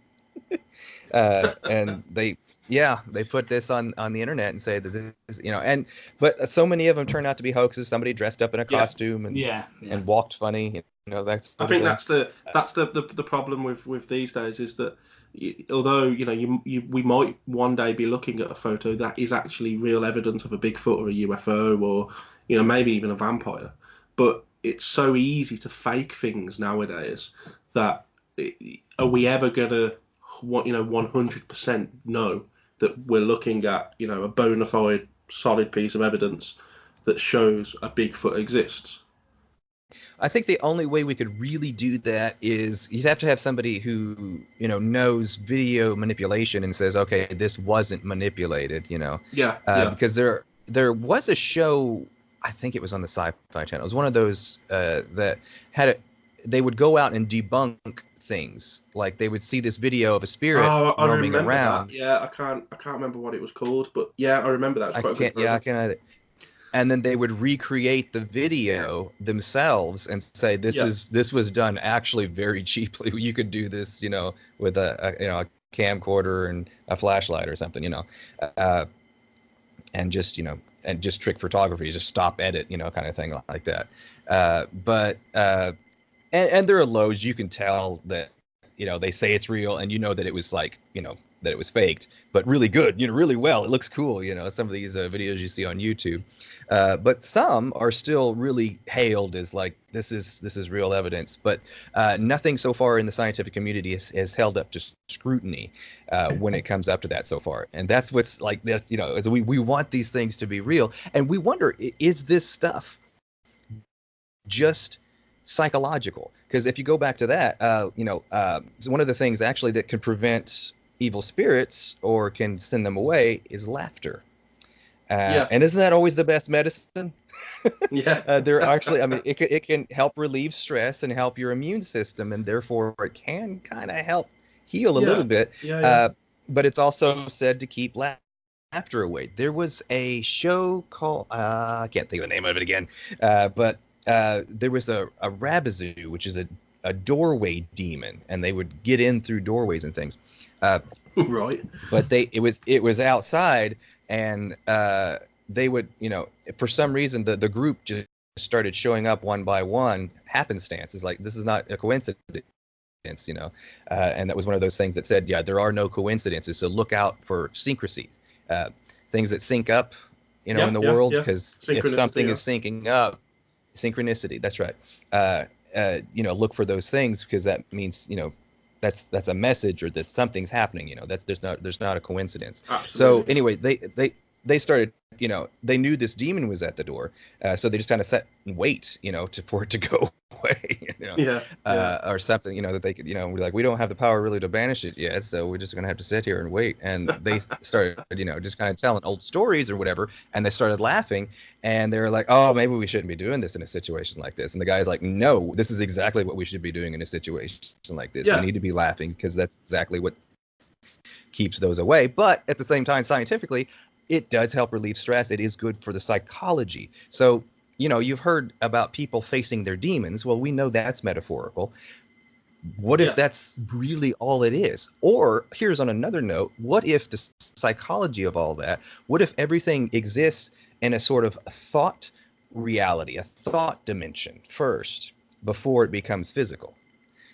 And they put this on the internet and say that this, but so many of them turn out to be hoaxes. Somebody dressed up in a costume and walked funny. That's. I think that's the problem with these days, is that although we might one day be looking at a photo that is actually real evidence of a Bigfoot or a UFO, or maybe even a vampire, but it's so easy to fake things nowadays that are we ever gonna 100% know that we're looking at a bona fide solid piece of evidence that shows a Bigfoot exists? I think the only way we could really do that is you'd have to have somebody who, knows video manipulation and says, okay, this wasn't manipulated, because there was a show, I think it was on the Sci-Fi Channel. It was one of those that they would go out and debunk things. Like they would see this video of a spirit roaming around. That. Yeah, I can't remember what it was called, but yeah, I remember that. I can't. And then they would recreate the video themselves and say this was done actually very cheaply. You could do this, with a camcorder and a flashlight or something, and just trick photography, just stop edit, kind of thing like that. But there are lows. You can tell that they say it's real, and that it was like that it was faked, but really good, really well. It looks cool, some of these videos you see on YouTube. But some are still really hailed as like this is real evidence. But nothing so far in the scientific community has held up to scrutiny when it comes up to that so far. And that's what's like this, is we want these things to be real, and we wonder, is this stuff just psychological? Because if you go back to that, one of the things actually that can prevent evil spirits or can send them away is laughter. And isn't that always the best medicine? There actually, it can help relieve stress and help your immune system, and therefore it can kind of help heal a little bit. But it's also said to keep laughter away. There was a show called I can't think of the name of it again, but there was a Rabazoo, which is a doorway demon, and they would get in through doorways and things. Right. But it was outside, and they would, for some reason the group just started showing up one by one, happenstance. It's like, this is not a coincidence, and that was one of those things that said, there are no coincidences, so look out for syncrasies, things that sync up, in the world, because if something is syncing up, synchronicity, that's right. Look for those things, because that means, that's a message, or that something's happening. There's not a coincidence. Absolutely. So anyway, they started, they knew this demon was at the door, so they just kind of sat and wait, for it to go away, or something, that they could, we're like, we don't have the power really to banish it yet, so we're just gonna have to sit here and wait. And they started, just kind of telling old stories or whatever, and they started laughing, and they were like, oh, maybe we shouldn't be doing this in a situation like this. And the guy's like, no, this is exactly what we should be doing in a situation like this. We need to be laughing because that's exactly what keeps those away. But at the same time, scientifically, it does help relieve stress. It is good for the psychology. So, you've heard about people facing their demons. Well, we know that's metaphorical. What if that's really all it is? Or here's on another note, what if the psychology of all that, what if everything exists in a sort of thought reality, a thought dimension first, before it becomes physical?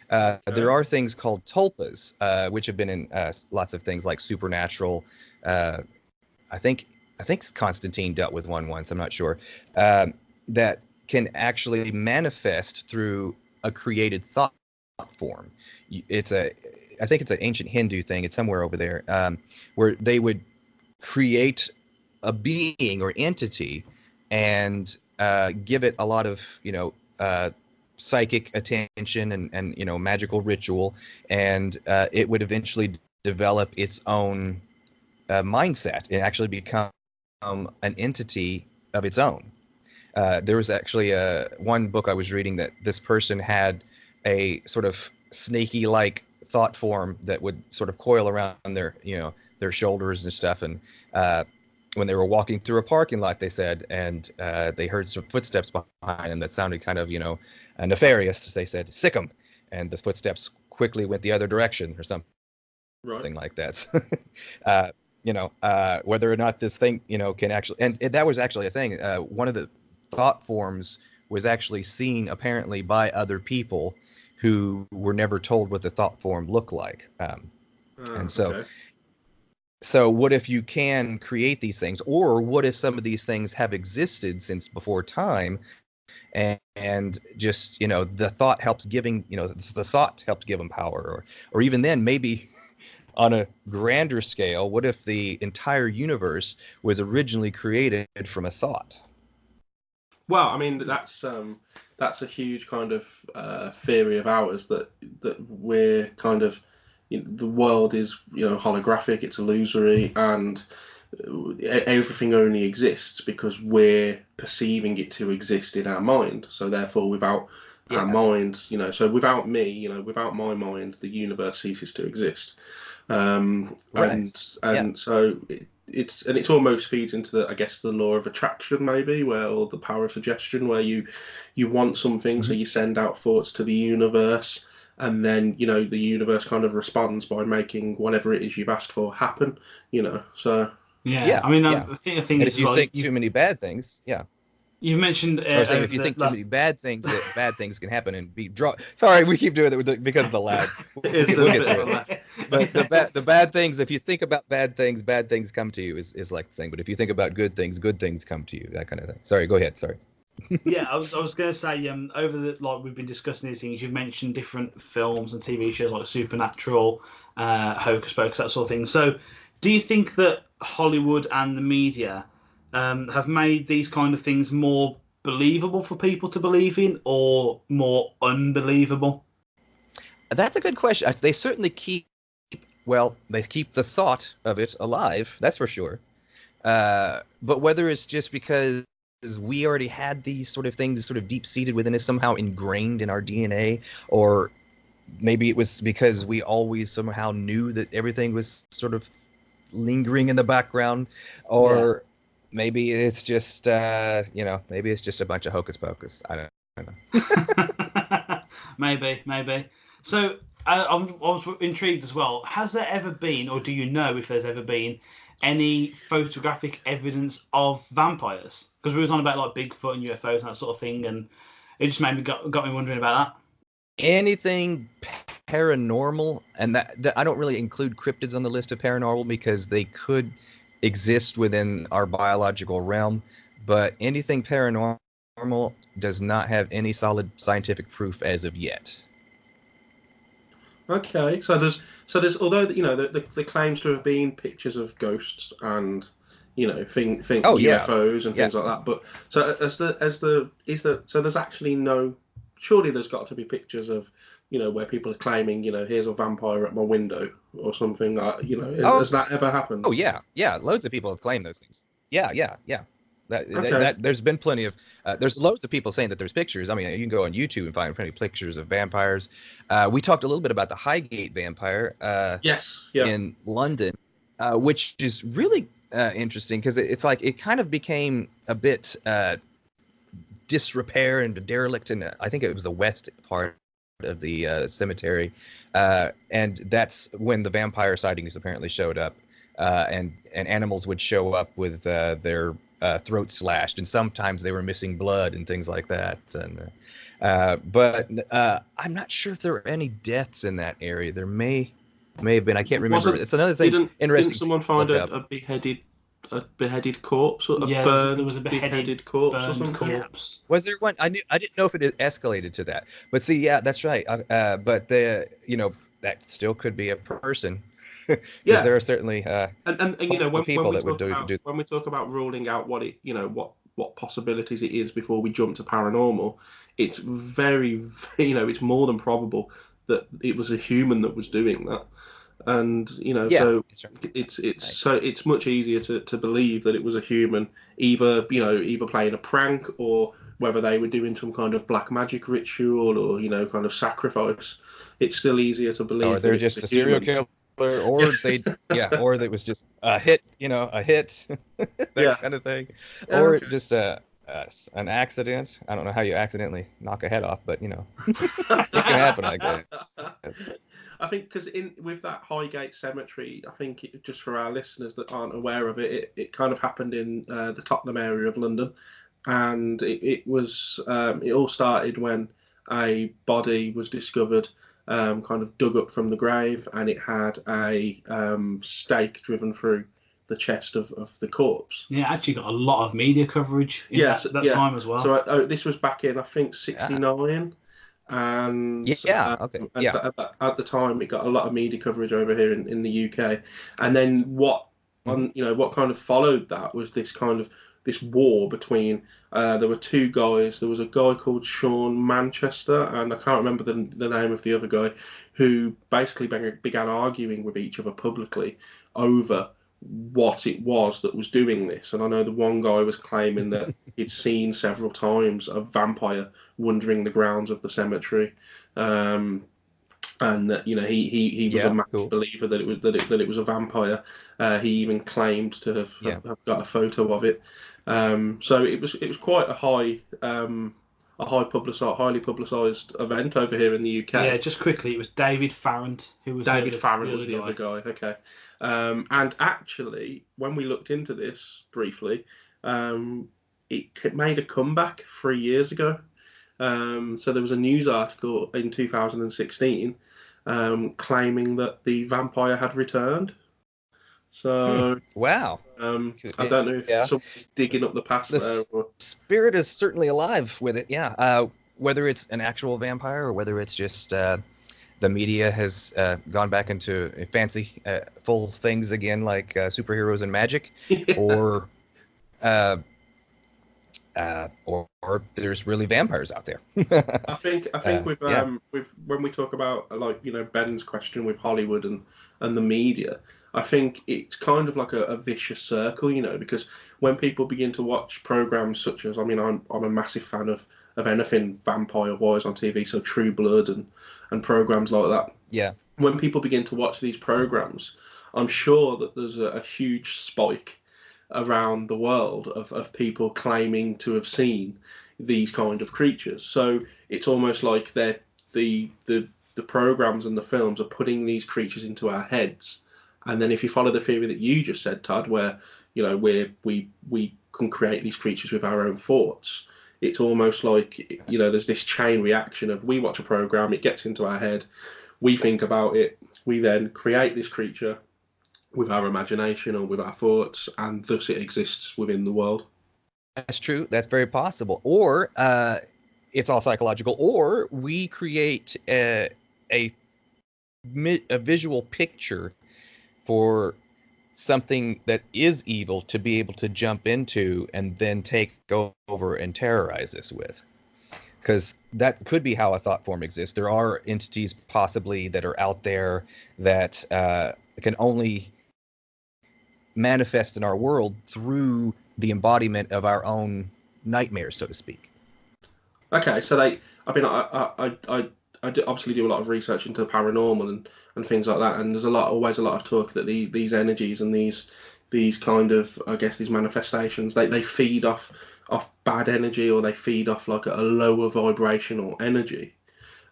There are things called tulpas, which have been in lots of things like Supernatural. I think Constantine dealt with one once. I'm not sure. That can actually manifest through a created thought form. I think it's an ancient Hindu thing. It's somewhere over there, where they would create a being or entity and give it a lot of psychic attention and magical ritual, and it would eventually develop its own mindset and actually become an entity of its own. There was actually one book I was reading that this person had a sort of snaky-like thought form that would sort of coil around their shoulders and stuff. And when they were walking through a parking lot, they said, and they heard some footsteps behind them that sounded kind of, nefarious. They said, "Sick 'em," and the footsteps quickly went the other direction or something like that. Whether or not this thing, can actually, and that was actually a thing. One of the thought forms was actually seen apparently by other people who were never told what the thought form looked like. And so, okay. So what if you can create these things, or what if some of these things have existed since before time, and just, the thought helps giving, the thought helped give them power, or even then maybe on a grander scale, what if the entire universe was originally created from a thought? Well, I mean, that's a huge kind of theory of ours that we're kind of, the world is, holographic, it's illusory, and everything only exists because we're perceiving it to exist in our mind. So therefore, without our mind, so without me, without my mind, the universe ceases to exist. And so it almost feeds into the law of attraction, maybe, or the power of suggestion, where you want something, so you send out thoughts to the universe, and then the universe kind of responds by making whatever it is you've asked for happen. So I mean, I think the thing is, if you think too many bad things, you've mentioned. If you think too many bad things, that bad things can happen and be drawn. Sorry, we keep doing it because of the lag. We'll get through it. But the bad things, if you think about bad things come to you is like the thing. But if you think about good things come to you. That kind of thing. Sorry, go ahead. Sorry. I was going to say, we've been discussing these things. You've mentioned different films and TV shows like Supernatural, Hocus Pocus, that sort of thing. So, do you think that Hollywood and the media have made these kind of things more believable for people to believe in, or more unbelievable? That's a good question. They certainly keep the thought of it alive, that's for sure. But whether it's just because we already had these sort of things sort of deep-seated within us, somehow ingrained in our DNA, or maybe it was because we always somehow knew that everything was sort of lingering in the background, or maybe it's just maybe it's just a bunch of hocus pocus. I don't know. maybe. So I was intrigued as well. Has there ever been, or do you know if there's ever been, any photographic evidence of vampires? Because we was on about like Bigfoot and UFOs and that sort of thing, and it just made me got me wondering about that. Anything paranormal, and that I don't really include cryptids on the list of paranormal because they could exist within our biological realm, but anything paranormal does not have any solid scientific proof as of yet. Okay, so there's although there claims to have been pictures of ghosts and think UFOs and things like that. But so so there's actually no. Surely there's got to be pictures of, where people are claiming, here's a vampire at my window or something. Has that ever happened? Oh yeah, loads of people have claimed those things. Yeah. That there's been plenty of there's loads of people saying that there's pictures. I mean, you can go on YouTube and find plenty of pictures of vampires. We talked a little bit about the Highgate vampire in London, which is really interesting because it's like it kind of became a bit disrepair and derelict in I think it was the west part of the cemetery, and that's when the vampire sightings apparently showed up, and animals would show up with their throats slashed, and sometimes they were missing blood and things like that. And but I'm not sure if there were any deaths in that area. There may have been. I can't remember. It's another thing. Interesting. Didn't someone find a beheaded corpse, or there was a beheaded corpse or something? Corpse. Was there one? I didn't know if it had escalated to that. But see, yeah, that's right. But that still could be a person. Yeah, there are certainly and when people we that would do when we talk about ruling out what possibilities it is before we jump to paranormal, it's very it's more than probable that it was a human that was doing that. And so it's much easier to believe that it was a human, either playing a prank, or whether they were doing some kind of black magic ritual, or kind of sacrifice. It's still easier to believe. Or they're just a serial killer, or or it was just a hit, that kind of thing, or just an accident. I don't know how you accidentally knock a head off, but it can happen, I guess. I think because with that Highgate Cemetery, I think just for our listeners that aren't aware of it, it kind of happened in the Tottenham area of London, and it all started when a body was discovered, kind of dug up from the grave, and it had a stake driven through the chest of the corpse. Yeah, actually got a lot of media coverage at that time as well. So this was back in, I think, 69. And at the time it got a lot of media coverage over here in the UK, and then what kind of followed that was this war between there were two guys. There was a guy called Sean Manchester, and I can't remember the name of the other guy, who basically began arguing with each other publicly over what it was that was doing this. And I know the one guy was claiming that he'd seen several times a vampire wandering the grounds of the cemetery, and that he was a massive believer that it was a vampire. He even claimed to have got a photo of it. So it was quite a highly publicised event over here in the UK. Yeah, just quickly, it was David Farrant who was the other guy. Okay. And actually, when we looked into this briefly, it made a comeback 3 years ago. So there was a news article in 2016 claiming that the vampire had returned. So wow. I don't know if someone's digging up the past there. Or... Spirit is certainly alive with it. Yeah. Whether it's an actual vampire or whether it's just the media has gone back into fancy full things again, like superheroes and magic, or there's really vampires out there. I think with when we talk about Ben's question with Hollywood and the media, I think it's kind of like a vicious circle, because when people begin to watch programs such as, I'm a massive fan of anything vampire-wise on TV, so True Blood and programs like that. Yeah. When people begin to watch these programs, I'm sure that there's a huge spike around the world of people claiming to have seen these kind of creatures. So it's almost like the programs and the films are putting these creatures into our heads. And then if you follow the theory that you just said, Todd, where we can create these creatures with our own thoughts, it's almost like there's this chain reaction of we watch a program, it gets into our head, we think about it, we then create this creature with our imagination or with our thoughts, and thus it exists within the world. That's true. That's very possible. Or it's all psychological. Or we create a visual picture for something that is evil to be able to jump into and then take over and terrorize us with. Because that could be how a thought form exists. There are entities possibly that are out there that can only manifest in our world through the embodiment of our own nightmares, so to speak. Okay, so I obviously do a lot of research into paranormal and things like that, and there's always a lot of talk that these energies and these kind of, I guess, these manifestations, they feed off bad energy, or they feed off like a lower vibrational energy.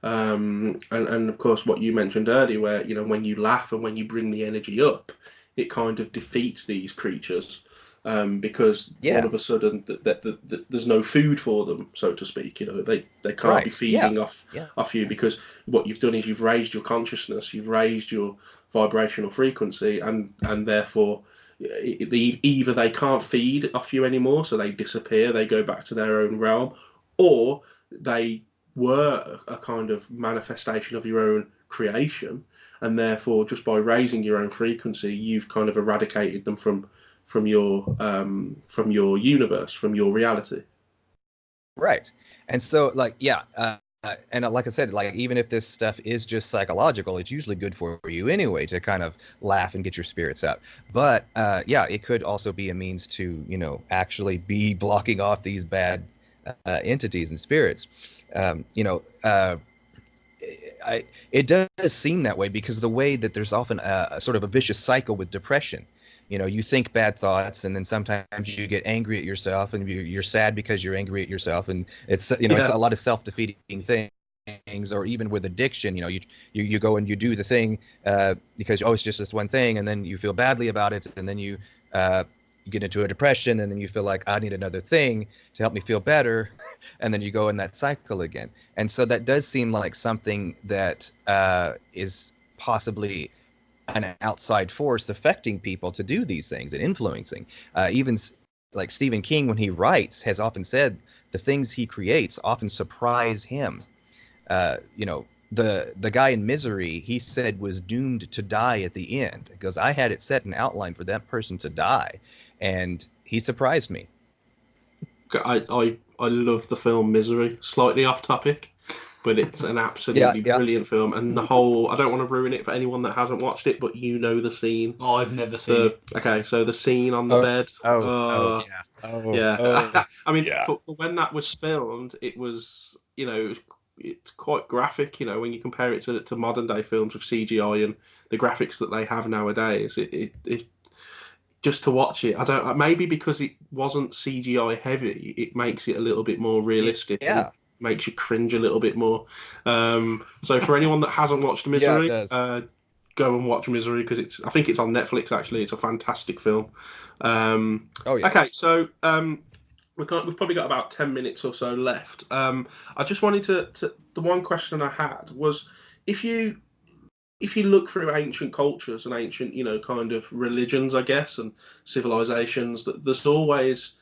And of course, what you mentioned earlier, where, you know, when you laugh and when you bring the energy up, it kind of defeats these creatures. Because all of a sudden there's no food for them, so to speak. You know, they can't be feeding off you, because what you've done is you've raised your consciousness, you've raised your vibrational frequency, and therefore either they can't feed off you anymore, so they disappear, they go back to their own realm, or they were a kind of manifestation of your own creation, and therefore just by raising your own frequency, you've kind of eradicated them from your universe, from your reality. Right. And so, like, and like I said, like, even if this stuff is just psychological, it's usually good for you anyway to kind of laugh and get your spirits out. But it could also be a means to, you know, actually be blocking off these bad entities and spirits. It does seem that way, because of the way that there's often a sort of a vicious cycle with depression. You know, you think bad thoughts, and then sometimes you get angry at yourself, and you're sad because you're angry at yourself, and it's, you know, it's a lot of self-defeating things. Or even with addiction, you know, you go and you do the thing because it's just this one thing, and then you feel badly about it, and then you get into a depression, and then you feel like, I need another thing to help me feel better, and then you go in that cycle again. And so that does seem like something that is possibly an outside force affecting people to do these things and influencing. Even like Stephen King, when he writes, has often said the things he creates often surprise him. You know, the guy in Misery, he said, was doomed to die at the end, because I had it set and outlined for that person to die, and he surprised me. I love the film Misery. Slightly off topic, but it's an absolutely brilliant film. And the whole, I don't want to ruin it for anyone that hasn't watched it, but you know the scene. Oh, I've never seen it. Okay, so the scene on the bed. I mean, for when that was filmed, it was, you know, it's quite graphic, you know, when you compare it to modern day films with CGI and the graphics that they have nowadays. It just to watch it, I don't, maybe because it wasn't CGI heavy, it makes it a little bit more realistic. Yeah. Makes you cringe a little bit more. So for anyone that hasn't watched Misery, go and watch Misery, because I think it's on Netflix actually. It's a fantastic film. Okay, so we've probably got about 10 minutes or so left. I just wanted to the one question I had was, if you look through ancient cultures and ancient, you know, kind of religions, I guess, and civilizations, that there's always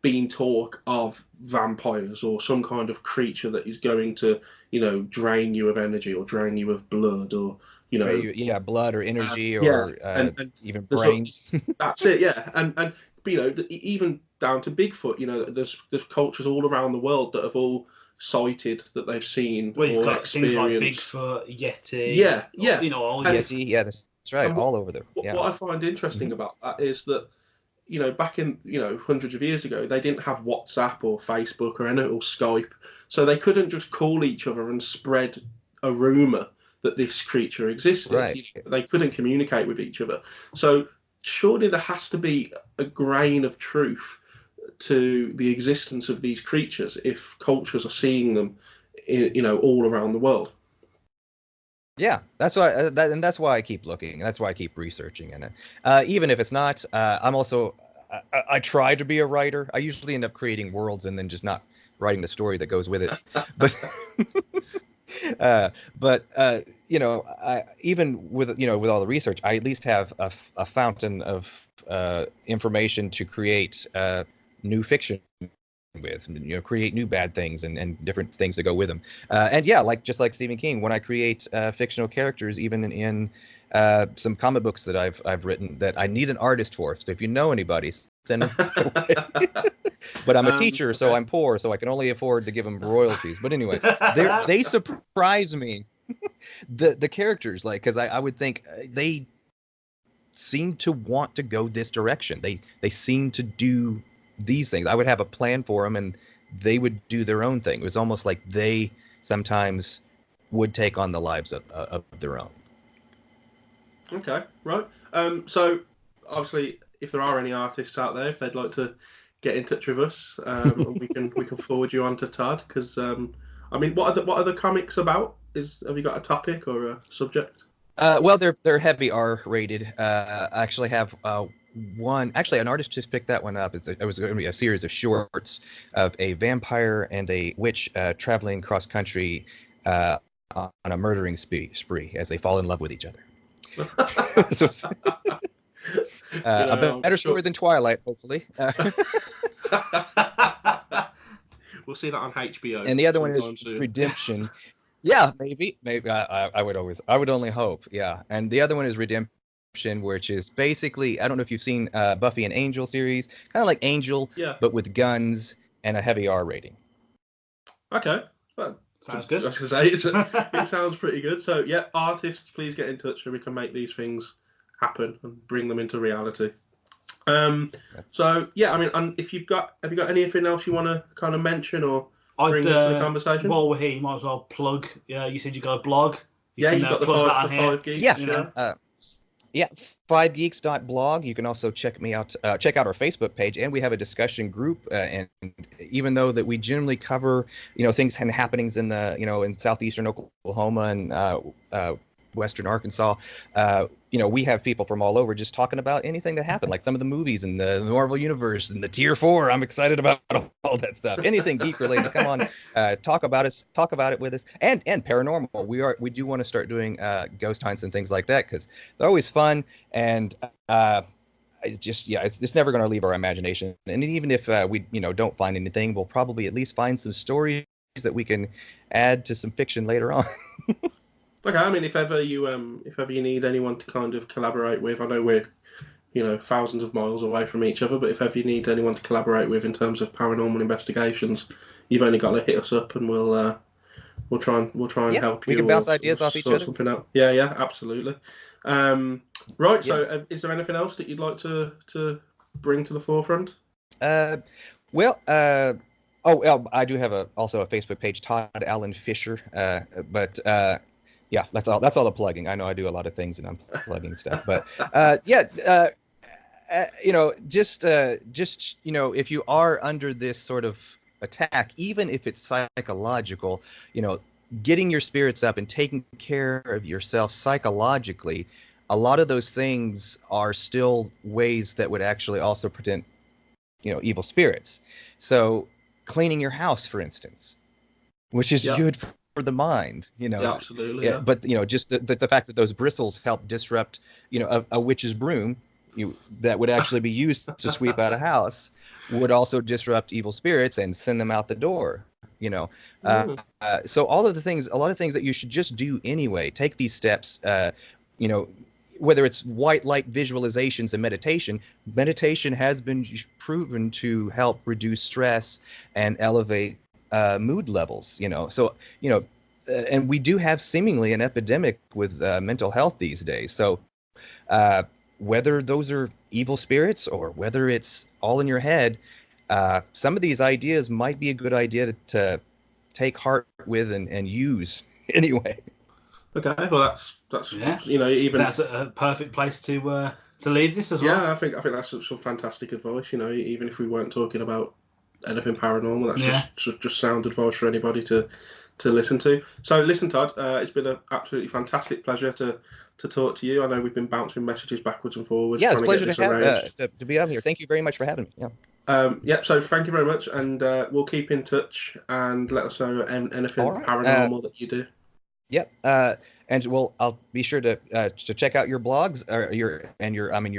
been talk of vampires or some kind of creature that is going to, you know, drain you of energy or drain you of blood, or, you know, blood or energy, or and even brains. That's it, yeah. And you know, even down to Bigfoot, you know, there's cultures all around the world that have all cited that they've seen or you've got experienced. Things like Bigfoot, Yeti, you know, all Yeti, that's right, all over there. What I find interesting about that is that, you know, back in, you know, hundreds of years ago, they didn't have WhatsApp or Facebook or anything, or Skype, so they couldn't just call each other and spread a rumor that this creature existed. Right. You know, they couldn't communicate with each other. So surely there has to be a grain of truth to the existence of these creatures if cultures are seeing them, you know, all around the world. Yeah, that's why, that's why I keep looking. That's why I keep researching in it. Even if it's not, I'm also, I try to be a writer. I usually end up creating worlds and then just not writing the story that goes with it. But you know, even with, you know, with all the research, I at least have a fountain of information to create new fiction with, create new bad things and different things that go with them. And yeah, just like Stephen King, when I create fictional characters, even in some comic books that I've written that I need an artist for. So if you know anybody, send them away. But I'm a teacher, so I'm poor, so I can only afford to give them royalties. But anyway, they surprise me. The characters, because I would think they seem to want to go this direction. They seem to do these things. I would have a plan for them, and they would do their own thing. It was almost like they sometimes would take on the lives of their own. Okay, right. So obviously, if there are any artists out there, if they'd like to get in touch with us, we can forward you on to Todd. Because what are the comics about? Have you got a topic or a subject? Well, they're heavy R-rated. I actually have one. Actually, an artist just picked that one up. It was going to be a series of shorts of a vampire and a witch traveling cross country on a murdering spree as they fall in love with each other. So it's, a better story than Twilight, hopefully. We'll see that on HBO. And the other one is Redemption. Yeah, maybe. I would only hope. Yeah, and the other one is Redemption, which is basically, I don't know if you've seen Buffy and Angel series, kind of like Angel, but with guns and a heavy R rating. Okay, well, sounds good. I was going to say it sounds pretty good. So yeah, artists, please get in touch so we can make these things happen and bring them into reality. So yeah, and if have you got anything else you want to kind of mention or bring into the conversation? While we're here, you might as well plug. You said you got a blog. You've got the FiveGeeks. Yeah, FiveGeeks.Blog. You can also check me out. Check out our Facebook page, and we have a discussion group. And even though that we generally cover, things and happenings in the, in southeastern Oklahoma and western Arkansas, we have people from all over just talking about anything that happened, like some of the movies in the Marvel universe and the Tier 4. I'm excited about all that stuff. Anything geek related, come on, talk about it with us. And paranormal. We do want to start doing ghost hunts and things like that because they're always fun and it's never going to leave our imagination. And even if we don't find anything, we'll probably at least find some stories that we can add to some fiction later on. Okay, if ever you need anyone to kind of collaborate with, I know we're, thousands of miles away from each other, but if ever you need anyone to collaborate with in terms of paranormal investigations, you've only got to hit us up and we'll try and help you. We can bounce ideas off each other. Something out. Yeah, absolutely. Right. So, is there anything else that you'd like to bring to the forefront? I do have also a Facebook page, Todd A Fischer, but. Yeah, that's all the plugging. I know I do a lot of things and I'm plugging stuff, but if you are under this sort of attack, even if it's psychological, getting your spirits up and taking care of yourself psychologically, a lot of those things are still ways that would actually also prevent, evil spirits. So cleaning your house, for instance, which is good for the mind, absolutely. Yeah. But just the fact that those bristles help disrupt, a witch's broom, that would actually be used to sweep out a house, would also disrupt evil spirits and send them out the door. So a lot of things that you should just do anyway. Take these steps. Whether it's white light visualizations and meditation has been proven to help reduce stress and elevate mood levels, and we do have seemingly an epidemic with mental health these days. So whether those are evil spirits or whether it's all in your head, some of these ideas might be a good idea to take heart with and use anyway. Okay, well that's even that's a perfect place to leave this as well. Yeah, I think that's some fantastic advice. Even if we weren't talking about anything paranormal, that's just sound advice for anybody to listen to. So listen, Todd, it's been an absolutely fantastic pleasure to talk to you. I know we've been bouncing messages backwards and forwards. Yeah, it's a pleasure to be on here. Thank you very much for having me. Yeah. So thank you very much, and we'll keep in touch and let us know anything paranormal that you do. Yep. And I'll be sure to check out your blogs or your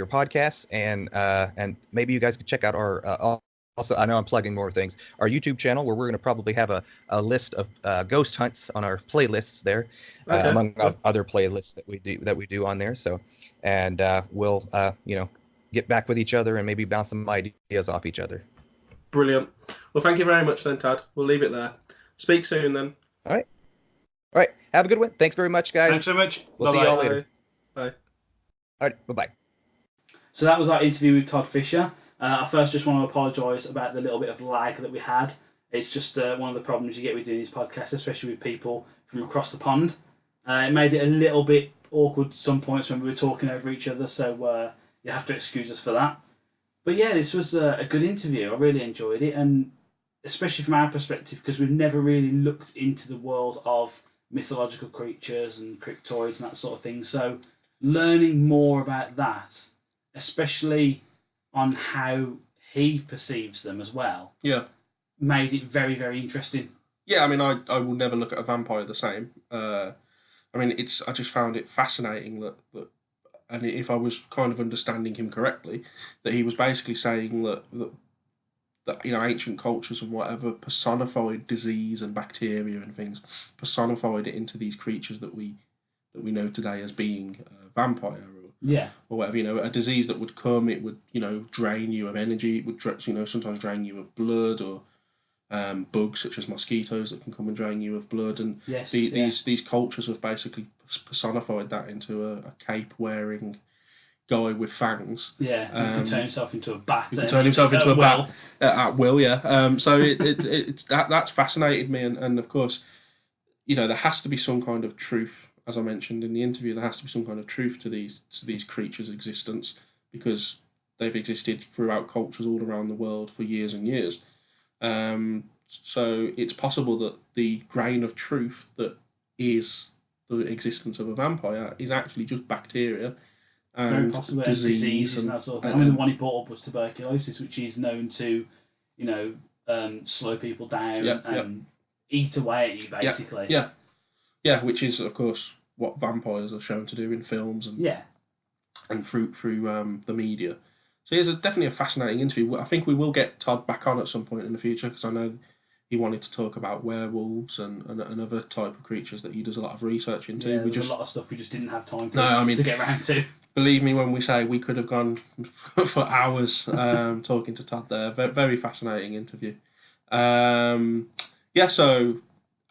podcasts, and maybe you guys could check out our also, I know I'm plugging more things. Our YouTube channel, where we're going to probably have a list of ghost hunts on our playlists there, among other playlists that we do on there. So, and we'll get back with each other and maybe bounce some ideas off each other. Brilliant. Well, thank you very much then, Tad. We'll leave it there. Speak soon then. All right. Have a good one. Thanks very much, guys. Thanks so much. We'll see you all later. Bye. All right. Bye-bye. So that was our interview with Todd Fischer. I first just want to apologise about the little bit of lag that we had. It's just one of the problems you get with doing these podcasts, especially with people from across the pond. It made it a little bit awkward some points when we were talking over each other, so you have to excuse us for that. But yeah, this was a good interview. I really enjoyed it, and especially from our perspective, because we've never really looked into the world of mythological creatures and cryptoids and that sort of thing. So learning more about that, especially on how he perceives them as well, made it very, very interesting. Yeah, I mean, I will never look at a vampire the same. I just found it fascinating that and if I was kind of understanding him correctly, that he was basically saying that ancient cultures and whatever personified disease and bacteria and things, personified it into these creatures that we know today as being a vampire or whatever. A disease that would come, it would drain you of energy, it would sometimes drain you of blood, or bugs such as mosquitoes that can come and drain you of blood, and these cultures have basically personified that into a cape wearing guy with fangs. Yeah, he can turn himself into a bat. He can turn himself into a bat at will. Yeah. So it's that's fascinated me, and of course, there has to be some kind of truth, as I mentioned in the interview. There has to be some kind of truth to these creatures' existence, because they've existed throughout cultures all around the world for years and years. So it's possible that the grain of truth that is the existence of a vampire is actually just bacteria and disease and that sort of thing. I mean, the one he brought up was tuberculosis, which is known to, slow people down and eat away at you, basically. Yeah, which is, of course, what vampires are shown to do in films and through the media. So it's definitely a fascinating interview. I think we will get Todd back on at some point in the future, because I know he wanted to talk about werewolves and other type of creatures that he does a lot of research into. Yeah, there's a lot of stuff we just didn't have time to get around to. Believe me when we say we could have gone for hours talking to Todd there. Very fascinating interview. So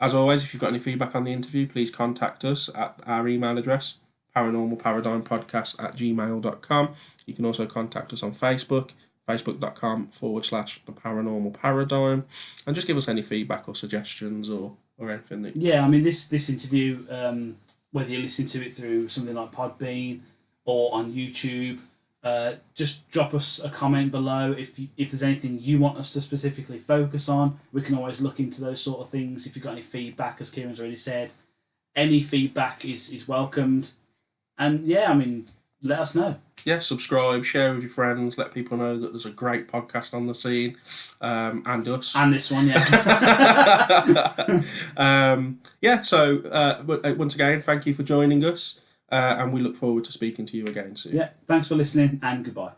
as always, if you've got any feedback on the interview, please contact us at our email address, paranormalparadigmpodcast@gmail.com. You can also contact us on Facebook, facebook.com/The Paranormal Paradigm, and just give us any feedback or suggestions or anything. I mean, this interview, whether you listen to it through something like Podbean or on YouTube, just drop us a comment below if there's anything you want us to specifically focus on. We can always look into those sort of things. If you've got any feedback, as Kieran's already said, any feedback is welcomed. And let us know. Yeah, subscribe, share with your friends, let people know that there's a great podcast on the scene, and us. And this one, So once again, thank you for joining us, and we look forward to speaking to you again soon. Yeah, thanks for listening, and goodbye.